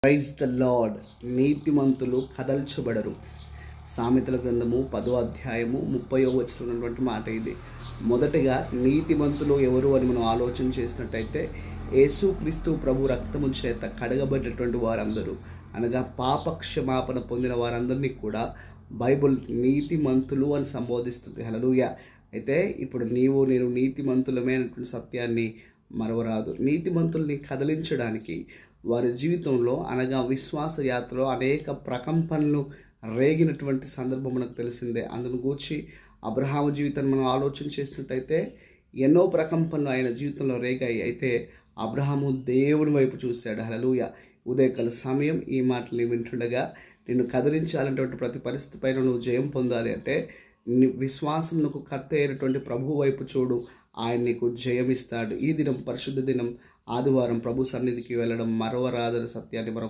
Praise the lord. నీతిమంతులు కదల్చబడరు. సామెతల గ్రంథము 10వ అధ్యాయము 30వ వచనంలో ఉన్నటువంటి మాట ఇది. మొదటగా నీతిమంతులు ఎవరు అని మనం ఆలోచన చేసినట్టయితే యేసుక్రీస్తు ప్రభు రక్తము చేత కడగబడినటువంటి వారందరూ, అనగా పాప క్షమాపణ పొందిన వారందరినీ కూడా బైబుల్ నీతిమంతులు అని సంబోధిస్తుంది. హల్లెలూయా. అయితే ఇప్పుడు నేను నీతిమంతులమే అనేటువంటి సత్యాన్ని మరవరాదు. నీతిమంతుల్ని కదిలించడానికి వారి జీవితంలో, అనగా విశ్వాస యాత్రలో అనేక ప్రకంపనలు రేగినటువంటి సందర్భం మనకు తెలిసిందే. అందును గూర్చి అబ్రహాము జీవితాన్ని మనం ఆలోచన చేసినట్టయితే ఎన్నో ప్రకంపనలు ఆయన జీవితంలో రేగాయి. అయితే అబ్రహాము దేవుని వైపు చూశాడు. హల్లెలూయా. ఉదయకాల సమయం ఈ మాటలు వింటుండగా నిన్ను కదిలించాలనేటువంటి ప్రతి పరిస్థితి పైన నువ్వు జయం పొందాలి అంటే విశ్వాసమునకు కర్త అయినటువంటి ప్రభు వైపు చూడు. ఆయన నీకు జయమిస్తాడు. ఈ దినం పరిశుద్ధ దినం, ఆదివారం ప్రభు సన్నిధికి వెళ్ళడం మరవరాదని సత్యాన్ని మరొక